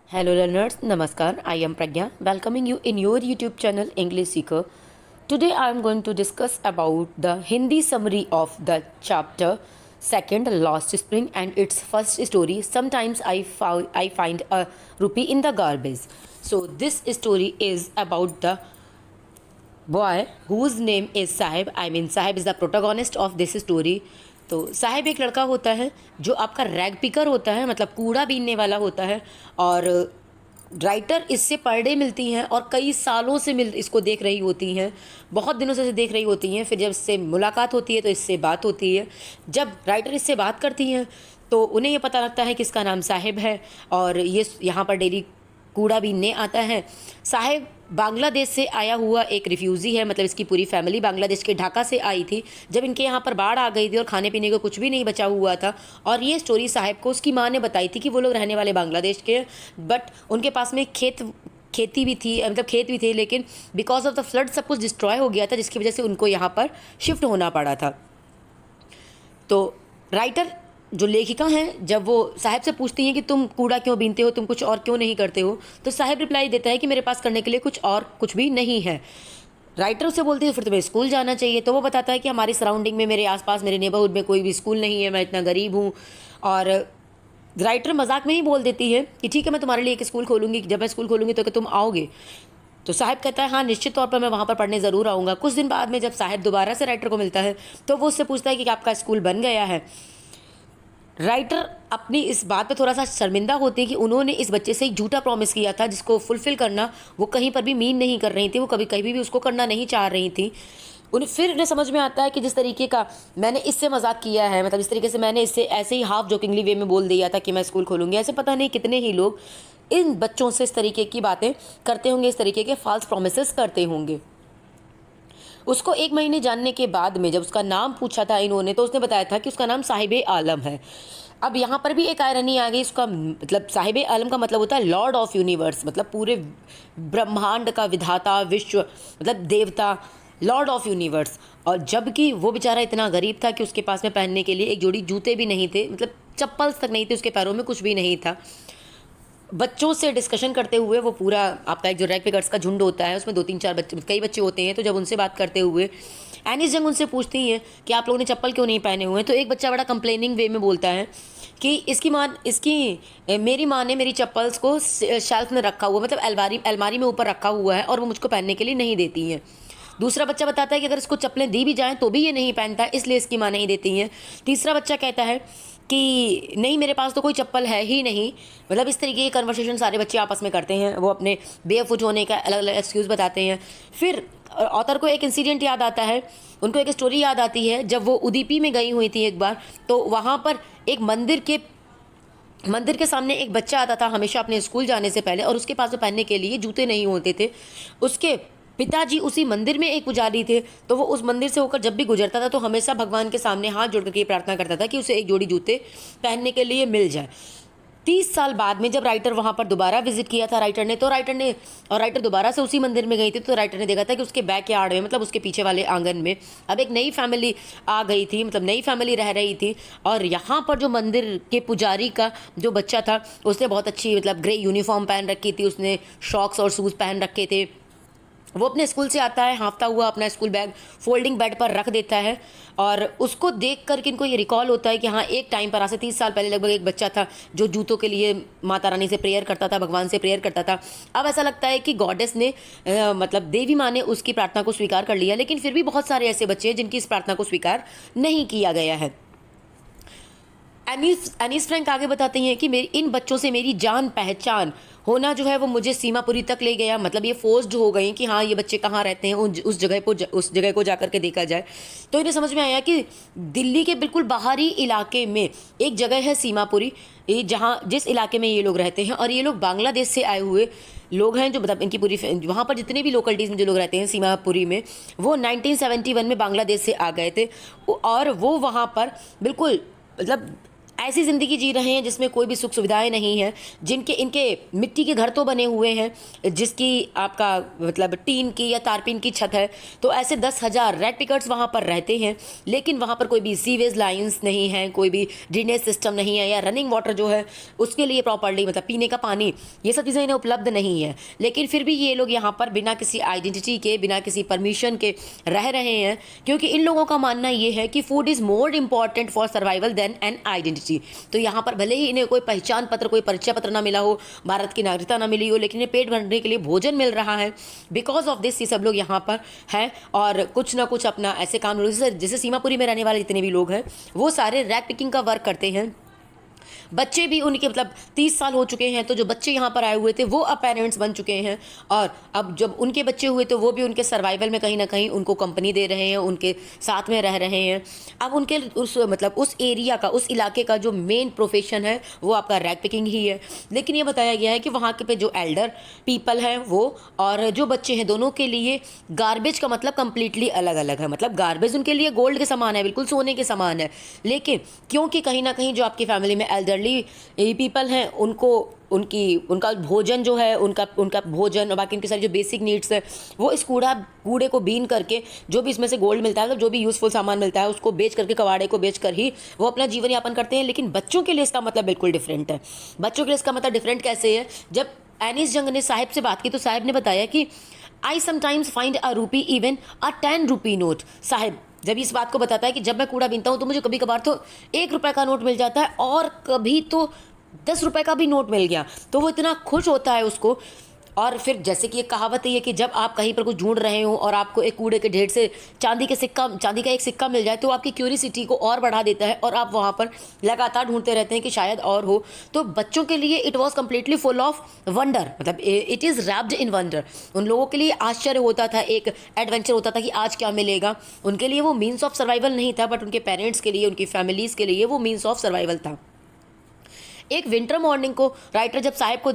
Hello learners, Namaskar. I am Pragya, welcoming you in your YouTube channel English Seeker. Today I am going to discuss about the Hindi summary of the chapter second Lost Spring and its first story. Sometimes I find a rupee in the garbage. So this story is about the boy whose name is Sahib. Sahib is the protagonist of this story. तो साहिब एक लड़का होता है जो आपका rag picker होता है, मतलब कूड़ा बीनने वाला होता है। और राइटर इससे पर डे मिलती हैं और कई सालों से इसको देख रही होती हैं, बहुत दिनों से देख रही होती हैं। फिर जब इससे मुलाकात होती है तो इससे बात होती है। जब राइटर इससे बात करती हैं तो उन्हें ये पता लगता है कि इसका नाम साहिब है और ये यहाँ पर डेली कूड़ा बीनने आता है। साहिब बांग्लादेश से आया हुआ एक रिफ्यूज़ी है, मतलब इसकी पूरी फैमिली बांग्लादेश के ढाका से आई थी जब इनके यहाँ पर बाढ़ आ गई थी और खाने पीने को कुछ भी नहीं बचा हुआ था। और ये स्टोरी साहिब को उसकी माँ ने बताई थी कि वो लोग रहने वाले बांग्लादेश के, बट उनके पास में खेती भी थी, मतलब खेत भी थे, लेकिन बिकॉज ऑफ द फ्लड सब कुछ डिस्ट्रॉय हो गया था, जिसकी वजह से उनको यहाँ पर शिफ्ट होना पड़ा था। तो राइटर जो लेखिका हैं, जब वो साहिब से पूछती हैं कि तुम कूड़ा क्यों बीनते हो, तुम कुछ और क्यों नहीं करते हो, तो साहिब रिप्लाई देता है कि मेरे पास करने के लिए कुछ भी नहीं है। राइटर उससे बोलती है फिर तुम्हें स्कूल जाना चाहिए, तो वो बताता है कि हमारी सराउंडिंग में, मेरे आसपास, मेरे नेबरहुड में कोई भी स्कूल नहीं है, मैं इतना गरीब हूँ। और राइटर मजाक में ही बोल देती है कि ठीक है, मैं तुम्हारे लिए एक स्कूल खोलूँगी, जब मैं स्कूल खोलूँगी तो क्या तुम आओगे? तो साहिब कहता है हाँ, निश्चित तौर पर मैं वहाँ पर पढ़ने ज़रूर आऊँगा। कुछ दिन बाद में जब साहिब दोबारा से राइटर को मिलता है तो वो उससे पूछता है कि आपका स्कूल बन गया है। राइटर अपनी इस बात पे थोड़ा सा शर्मिंदा होती है कि उन्होंने इस बच्चे से एक झूठा प्रॉमिस किया था, जिसको फुलफ़िल करना वो कहीं पर भी मीन नहीं कर रही थी, वो कभी भी उसको करना नहीं चाह रही थी। उन्हें समझ में आता है कि जिस तरीके का मैंने इससे मजाक किया है, मतलब इस तरीके से मैंने इससे ऐसे ही हाफ जोकिंगली वे में बोल दिया था कि मैं स्कूल खोलूँगी, ऐसे पता नहीं कितने ही लोग इन बच्चों से इस तरीके की बातें करते होंगे, इस तरीके के फॉल्स प्रॉमिसेस करते होंगे। उसको 1 महीने जानने के बाद में जब उसका नाम पूछा था इन्होंने, तो उसने बताया था कि उसका नाम साहिब आलम है। अब यहाँ पर भी एक आयरनी आ गई, उसका मतलब साहिब आलम का मतलब होता है लॉर्ड ऑफ यूनिवर्स, मतलब पूरे ब्रह्मांड का विधाता, विश्व मतलब देवता, लॉर्ड ऑफ यूनिवर्स। और जबकि वो बेचारा इतना गरीब था कि उसके पास में पहनने के लिए एक जोड़ी जूते भी नहीं थे, मतलब चप्पल्स तक नहीं थे, उसके पैरों में कुछ भी नहीं था। बच्चों से डिस्कशन करते हुए, वो पूरा आपका एक जो रैग पिकर्स का झुंड होता है उसमें 2-3-4 बच्चे, कई बच्चे होते हैं, तो जब उनसे बात करते हुए एनिस जंग उनसे पूछती हैं कि आप लोगों ने चप्पल क्यों नहीं पहने हुए हैं, तो एक बच्चा बड़ा कंप्लेनिंग वे में बोलता है कि मेरी माँ ने मेरी चप्पल्स को शेल्फ में रखा हुआ, मतलब अलमारी में ऊपर रखा हुआ है और वो मुझको पहनने के लिए नहीं देती हैं। दूसरा बच्चा बताता है कि अगर इसको चप्पलें दी भी जाएँ तो भी ये नहीं पहनता है, इसलिए इसकी माँ नहीं देती हैं। तीसरा बच्चा कहता है कि नहीं, मेरे पास तो कोई चप्पल है ही नहीं। मतलब इस तरीके की कन्वर्सेशन सारे बच्चे आपस में करते हैं, वो अपने बेयरफुट होने का अलग अलग एक्सक्यूज़ बताते हैं। फिर ऑथर को एक इंसिडेंट याद आता है, उनको एक स्टोरी याद आती है, जब वो उदीपी में गई हुई थी एक बार, तो वहाँ पर एक मंदिर के सामने एक बच्चा आता था हमेशा अपने स्कूल जाने से पहले, और उसके पास में पहनने के लिए जूते नहीं होते थे। उसके पिताजी उसी मंदिर में एक पुजारी थे, तो वो उस मंदिर से होकर जब भी गुजरता था तो हमेशा भगवान के सामने हाथ जोड़ करके ये प्रार्थना करता था कि उसे एक जोड़ी जूते पहनने के लिए मिल जाए। 30 साल बाद में जब राइटर वहाँ पर दोबारा विजिट किया था राइटर दोबारा से उसी मंदिर में गई थी, तो राइटर ने देखा था कि उसके बैक यार्ड में, मतलब उसके पीछे वाले आंगन में अब एक नई फैमिली आ गई थी, मतलब नई फैमिली रह रही थी। और यहाँ पर जो मंदिर के पुजारी का जो बच्चा था, उसने बहुत अच्छी मतलब ग्रे यूनिफॉर्म पहन रखी थी, उसने शॉक्स और शूज़ पहन रखे थे। वो अपने स्कूल से आता है, हाँफता हुआ अपना स्कूल बैग फोल्डिंग बेड पर रख देता है, और उसको देख कर इनको ये रिकॉल होता है कि हाँ, एक टाइम पर आज से 30 साल पहले लगभग एक बच्चा था जो जूतों के लिए माता रानी से प्रेयर करता था, भगवान से प्रेयर करता था। अब ऐसा लगता है कि गॉडेस ने मतलब देवी माँ ने उसकी प्रार्थना को स्वीकार कर लिया, लेकिन फिर भी बहुत सारे ऐसे बच्चे हैं जिनकी इस प्रार्थना को स्वीकार नहीं किया गया है। एनीस फ्रैंक आगे बताते हैं कि मेरी इन बच्चों से मेरी जान पहचान होना जो है वो मुझे सीमापुरी तक ले गया, मतलब ये फोर्स्ड हो गई कि हाँ, ये बच्चे कहाँ रहते हैं, उस जगह को जाकर के देखा जाए। तो इन्हें समझ में आया कि दिल्ली के बिल्कुल बाहरी इलाके में एक जगह है सीमापुरी, जिस इलाके में ये लोग रहते हैं, और ये लोग बांग्लादेश से आए हुए लोग हैं, जो मतलब इनकी पूरी वहाँ पर जितने भी लोकलिटीज़ में जो लोग रहते हैं सीमापुरी में, वो 1971 में बांग्लादेश से आ गए थे। और वो वहाँ पर बिल्कुल मतलब ऐसी ज़िंदगी जी रहे हैं जिसमें कोई भी सुख सुविधाएं नहीं है, जिनके इनके मिट्टी के घर तो बने हुए हैं जिसकी आपका मतलब टीन की या तारपीन की छत है। तो ऐसे 10,000 रेड पिकर्स वहाँ पर रहते हैं, लेकिन वहाँ पर कोई भी सीवेज लाइंस नहीं है, कोई भी ड्रेनेज सिस्टम नहीं है, या रनिंग वाटर जो है उसके लिए प्रॉपरली मतलब पीने का पानी, ये सब चीज़ें इन्हें उपलब्ध नहीं है। लेकिन फिर भी ये लोग यहाँ पर बिना किसी आइडेंटिटी के, बिना किसी परमिशन के रह रहे हैं, क्योंकि इन लोगों का मानना ये है कि food is more important for survival than an identity. तो यहाँ पर भले ही इन्हें कोई पहचान पत्र, कोई परिचय पत्र ना मिला हो, भारत की नागरिकता ना मिली हो, लेकिन इन्हें पेट भरने के लिए भोजन मिल रहा है। बिकॉज ऑफ दिस ये सब लोग यहाँ पर हैं और कुछ ना कुछ अपना ऐसे काम, जैसे सीमापुरी में रहने वाले जितने भी लोग हैं वो सारे रैग पिकिंग का वर्क करते हैं। बच्चे भी उनके मतलब 30 साल हो चुके हैं, तो जो बच्चे यहाँ पर आए हुए थे वो अब पेरेंट्स बन चुके हैं, और अब जब उनके बच्चे हुए तो वो भी उनके सर्वाइवल में कहीं ना कहीं उनको कंपनी दे रहे हैं, उनके साथ में रह रहे हैं। अब उनके उस एरिया का, उस इलाके का जो मेन प्रोफेशन है वो आपका रैग पिकिंग ही है। लेकिन ये बताया गया है कि वहाँ के पे जो एल्डर पीपल हैं वो और जो बच्चे हैं, दोनों के लिए गार्बेज का मतलब कंप्लीटली अलग अलग है। मतलब गार्बेज उनके लिए गोल्ड के समान है, बिल्कुल सोने के समान है। लेकिन क्योंकि कहीं ना कहीं जो आपकी फैमिली में एल्डरली पीपल हैं, उनका भोजन जो है, उनका भोजन और बाकी उनकी सारी जो बेसिक नीड्स है वो इस कूड़े को बीन करके, जो भी इसमें से गोल्ड मिलता है, मतलब जो भी यूज़फुल सामान मिलता है उसको बेच करके, कबाड़े को बेच कर ही वो अपना जीवन यापन करते हैं। लेकिन बच्चों के लिए इसका मतलब बिल्कुल डिफरेंट है। बच्चों के लिए इसका मतलब डिफरेंट कैसे है? जब एनिस जंग ने साहिब से बात की तो साहिब ने बताया कि आई समटाइम्स फाइंड अ रूपी इवन अ 10 रुपी नोट। साहिब जब इस बात को बताता है कि जब मैं कूड़ा बीनता हूँ तो मुझे कभी कभार तो 1 रुपये का नोट मिल जाता है और कभी तो 10 रुपये का भी नोट मिल गया, तो वो इतना खुश होता है उसको। और फिर जैसे कि एक कहावत है कि जब आप कहीं पर कुछ ढूंढ रहे हो और आपको एक कूड़े के ढेर से चांदी का एक सिक्का मिल जाए, तो आपकी क्यूरियोसिटी को और बढ़ा देता है और आप वहाँ पर लगातार ढूंढते रहते हैं कि शायद और हो। तो बच्चों के लिए it was completely full of wonder, मतलब it is wrapped in wonder. उन लोगों के लिए आश्चर्य होता था, एक एडवेंचर होता था कि आज क्या मिलेगा। उनके लिए वो मीन्स ऑफ सर्वाइवल नहीं था, बट उनके पेरेंट्स के लिए, उनकी फैमिलीज़ के लिए वो मीन्स ऑफ सर्वाइवल था। एक विंटर मॉर्निंग को राइटर जब साहिब को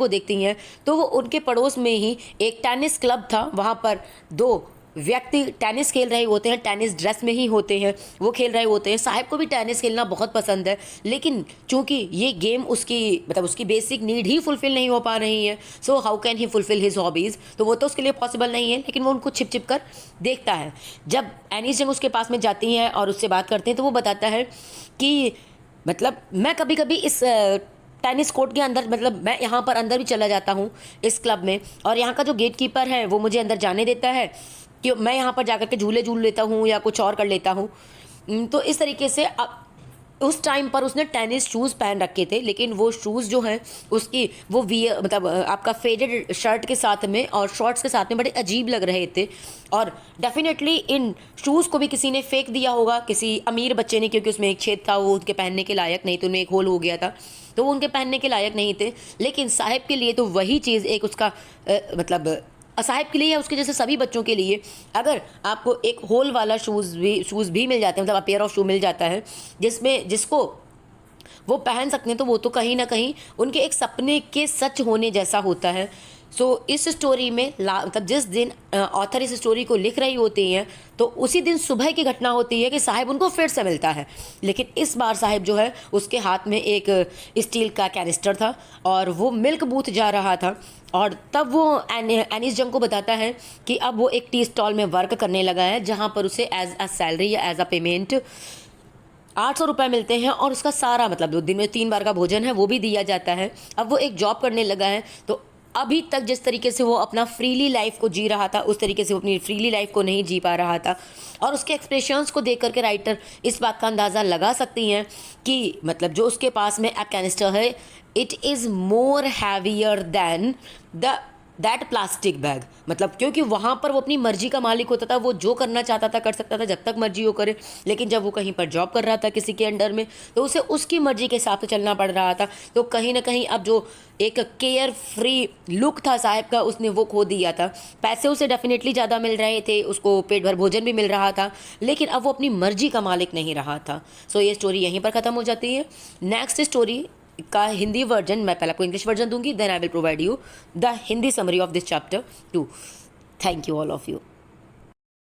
देखती हैं तो वो उनके पड़ोस में ही एक टेनिस क्लब था, वहाँ पर 2 व्यक्ति टेनिस खेल रहे होते हैं, टेनिस ड्रेस में ही होते हैं, वो खेल रहे होते हैं। साहिब को भी टेनिस खेलना बहुत पसंद है, लेकिन चूंकि ये गेम उसकी बेसिक नीड ही फुलफिल नहीं हो पा रही है, so how can he fulfil his hobbies, तो वो तो उसके लिए पॉसिबल नहीं है। लेकिन वो उनको छिप छिप कर देखता है। जब एनिस जंग उसके पास में जाती हैं और उससे बात करते हैं तो वो बताता है कि मतलब मैं कभी कभी इस टेनिस कोर्ट के अंदर, मतलब मैं यहाँ पर अंदर भी चला जाता हूँ इस क्लब में, और यहाँ का जो गेट कीपर है वो मुझे अंदर जाने देता है कि मैं यहाँ पर जाकर के झूले झूल लेता हूँ या कुछ और कर लेता हूँ। तो इस तरीके से उस टाइम पर उसने टेनिस शूज़ पहन रखे थे, लेकिन वो शूज़ जो हैं उसकी वो मतलब आपका फेडेड शर्ट के साथ में और शॉर्ट्स के साथ में बड़े अजीब लग रहे थे। और डेफिनेटली इन शूज़ को भी किसी ने फेंक दिया होगा, किसी अमीर बच्चे ने, क्योंकि उसमें एक छेद था, वो उनके पहनने के लायक नहीं, तो उनमें एक होल हो गया था, तो वो उनके पहनने के लायक नहीं थे। लेकिन साहिब के लिए तो वही चीज़ एक उसका मतलब साहिब के लिए या उसके जैसे सभी बच्चों के लिए अगर आपको एक होल वाला शूज़ भी मिल जाते हैं, मतलब पेयर ऑफ शू मिल जाता है जिसको वो पहन सकते हैं, तो वो तो कहीं ना कहीं उनके एक सपने के सच होने जैसा होता है। सो इस स्टोरी में मतलब जिस दिन ऑथर इस स्टोरी को लिख रही होती हैं तो उसी दिन सुबह की घटना होती है कि साहिब उनको फिर से मिलता है। लेकिन इस बार साहिब जो है उसके हाथ में एक स्टील का कैनिस्टर था और वो मिल्क बूथ जा रहा था। और तब वो एनिस जंग को बताता है कि अब वो एक टी स्टॉल में वर्क करने लगा है, जहाँ पर उसे एज अ सैलरी या एज अ पेमेंट 800 रुपये मिलते हैं, और उसका सारा मतलब 2 दिन में 3 बार का भोजन है वो भी दिया जाता है। अब वो एक जॉब करने लगा है, तो अभी तक जिस तरीके से वो अपना फ्रीली लाइफ को जी रहा था उस तरीके से वो अपनी फ्रीली लाइफ को नहीं जी पा रहा था। और उसके एक्सप्रेशंस को देख करके राइटर इस बात का अंदाज़ा लगा सकती हैं कि मतलब जो उसके पास में एक कैनिस्टर है, it is more heavier than that plastic bag. मतलब क्योंकि वहाँ पर वो अपनी मर्जी का मालिक होता था, वो जो करना चाहता था कर सकता था जब तक मर्जी हो करे। लेकिन जब वो कहीं पर जॉब कर रहा था किसी के अंडर में, तो उसे उसकी मर्जी के हिसाब से चलना पड़ रहा था। तो कहीं ना कहीं अब जो एक केयर फ्री लुक था साहिब का, उसने वो खो दिया था। पैसे उसे डेफिनेटली ज़्यादा मिल रहे थे, उसको पेट भर भोजन भी मिल रहा था, लेकिन अब वो अपनी मर्जी का मालिक नहीं रहा था। सो ये स्टोरी यहीं पर ख़त्म हो जाती है। नेक्स्ट स्टोरी का हिंदी वर्जन मैं पहले आपको इंग्लिश वर्जन दूंगी, then I will provide you the Hindi summary of this chapter 2। Thank you all of you.